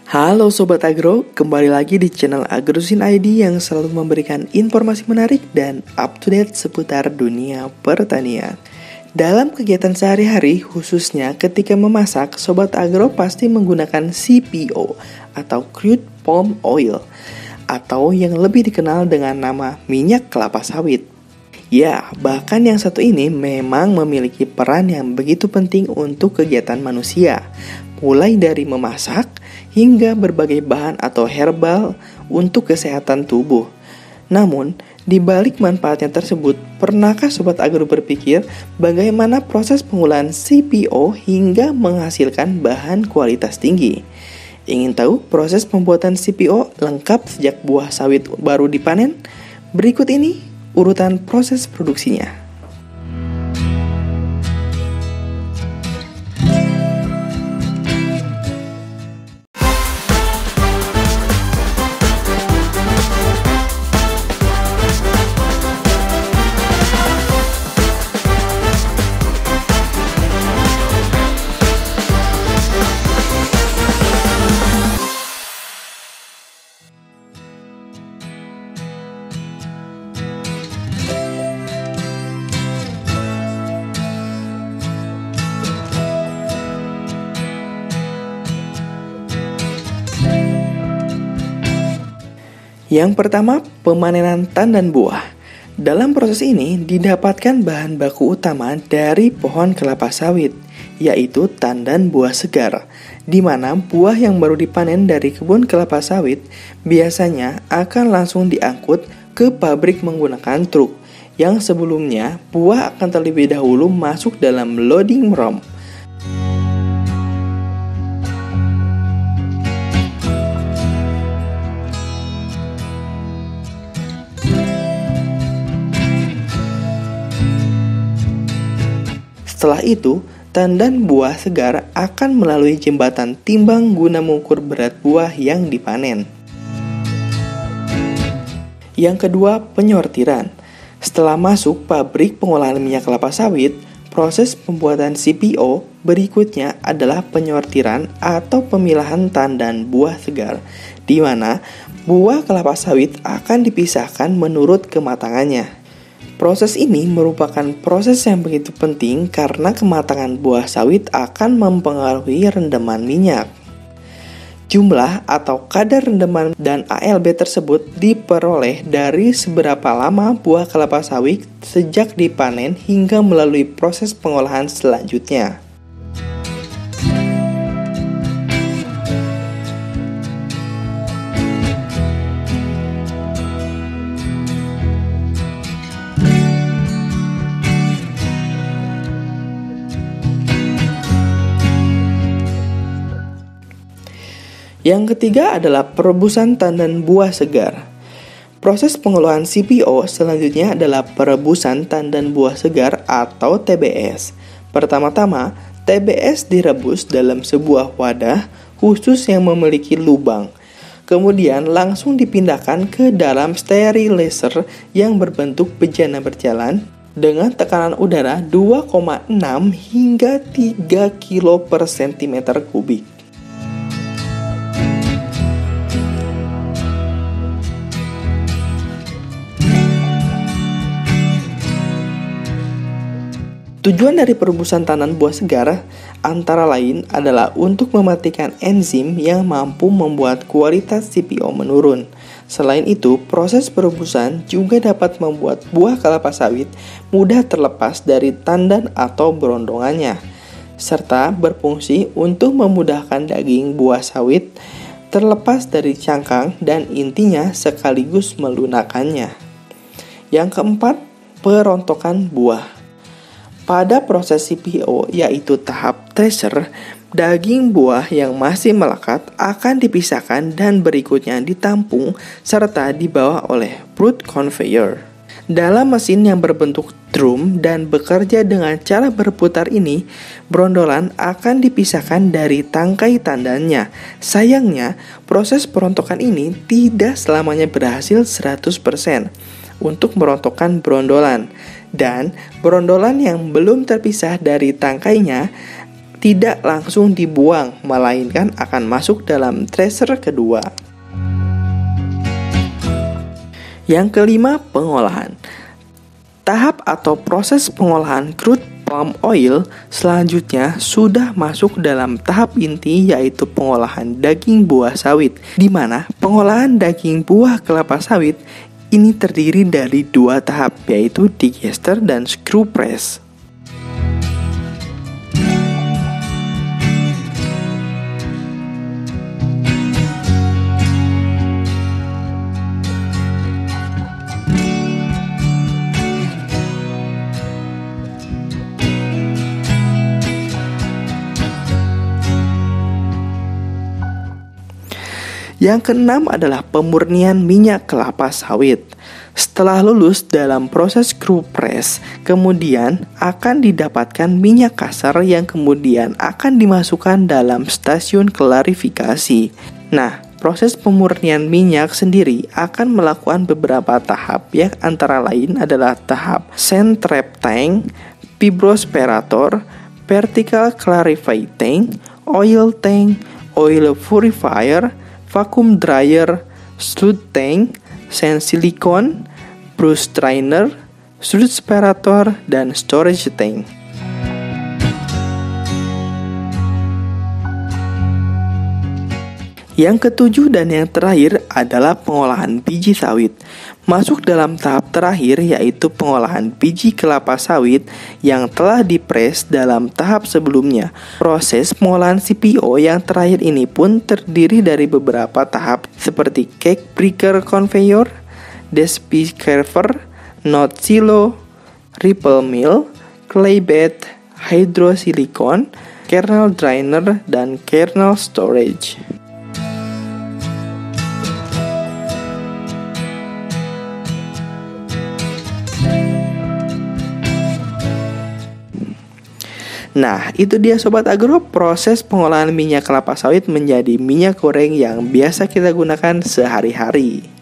Halo Sobat Agro, kembali lagi di channel Agrosin ID yang selalu memberikan informasi menarik dan up-to-date seputar dunia pertanian. Dalam kegiatan sehari-hari, khususnya ketika memasak, Sobat Agro pasti menggunakan CPO atau Crude Palm Oil, atau yang lebih dikenal dengan nama minyak kelapa sawit. Ya, bahkan yang satu ini memang memiliki peran yang begitu penting untuk kegiatan manusia, mulai dari memasak hingga berbagai bahan atau herbal untuk kesehatan tubuh. Namun, di balik manfaatnya tersebut, pernahkah Sobat Agro berpikir bagaimana proses pengolahan CPO hingga menghasilkan bahan kualitas tinggi? Ingin tahu proses pembuatan CPO lengkap sejak buah sawit baru dipanen? Berikut ini urutan proses produksinya. Yang pertama, pemanenan tandan buah. Dalam proses ini didapatkan bahan baku utama dari pohon kelapa sawit, yaitu tandan buah segar, di mana buah yang baru dipanen dari kebun kelapa sawit biasanya akan langsung diangkut ke pabrik menggunakan truk, yang sebelumnya buah akan terlebih dahulu masuk dalam loading room. Setelah itu, tandan buah segar akan melalui jembatan timbang guna mengukur berat buah yang dipanen. Yang kedua, penyortiran. Setelah masuk pabrik pengolahan minyak kelapa sawit, proses pembuatan CPO berikutnya adalah penyortiran atau pemilahan tandan buah segar, di mana buah kelapa sawit akan dipisahkan menurut kematangannya. Proses ini merupakan proses yang begitu penting karena kematangan buah sawit akan mempengaruhi rendaman minyak. Jumlah atau kadar rendaman dan ALB tersebut diperoleh dari seberapa lama buah kelapa sawit sejak dipanen hingga melalui proses pengolahan selanjutnya. Yang ketiga adalah perebusan tandan buah segar. Proses pengolahan CPO selanjutnya adalah perebusan tandan buah segar atau TBS. Pertama-tama, TBS direbus dalam sebuah wadah khusus yang memiliki lubang. Kemudian langsung dipindahkan ke dalam sterilizer yang berbentuk bejana berjalan dengan tekanan udara 2,6 hingga 3 kilo per cm kubik. Tujuan dari perebusan tandan buah segar antara lain adalah untuk mematikan enzim yang mampu membuat kualitas CPO menurun. Selain itu, proses perebusan juga dapat membuat buah kelapa sawit mudah terlepas dari tandan atau berondongannya, serta berfungsi untuk memudahkan daging buah sawit terlepas dari cangkang dan intinya sekaligus melunakkannya. Yang keempat, perontokan buah. Pada proses CPO, yaitu tahap thresher, daging buah yang masih melekat akan dipisahkan dan berikutnya ditampung serta dibawa oleh fruit conveyor. Dalam mesin yang berbentuk drum dan bekerja dengan cara berputar ini, brondolan akan dipisahkan dari tangkai tandannya. Sayangnya, proses perontokan ini tidak selamanya berhasil 100% untuk merontokkan brondolan. Dan brondolan yang belum terpisah dari tangkainya tidak langsung dibuang, melainkan akan masuk dalam tracer kedua. Yang kelima, pengolahan. Tahap atau proses pengolahan crude palm oil selanjutnya sudah masuk dalam tahap inti, yaitu pengolahan daging buah sawit, di mana pengolahan daging buah kelapa sawit ini terdiri dari dua tahap, yaitu digester dan screw press. Yang keenam adalah pemurnian minyak kelapa sawit. Setelah lulus dalam proses screw press, kemudian akan didapatkan minyak kasar yang kemudian akan dimasukkan dalam stasiun klarifikasi. Nah, proses pemurnian minyak sendiri akan melakukan beberapa tahap, yang antara lain adalah tahap sand trap tank, fibrosperator, vertical clarify tank, oil tank, oil purifier, vacuum dryer, sludge tank, sand silicone, brush strainer, sludge separator, dan storage tank. Yang ketujuh dan yang terakhir adalah pengolahan biji sawit. Masuk dalam tahap terakhir, yaitu pengolahan biji kelapa sawit yang telah dipres dalam tahap sebelumnya. Proses pengolahan CPO yang terakhir ini pun terdiri dari beberapa tahap seperti cake breaker conveyor, despi carver, knot silo, ripple mill, clay bed, hydrosilicon, kernel drainer, dan kernel storage. Nah, itu dia Sobat Agro, proses pengolahan minyak kelapa sawit menjadi minyak goreng yang biasa kita gunakan sehari-hari.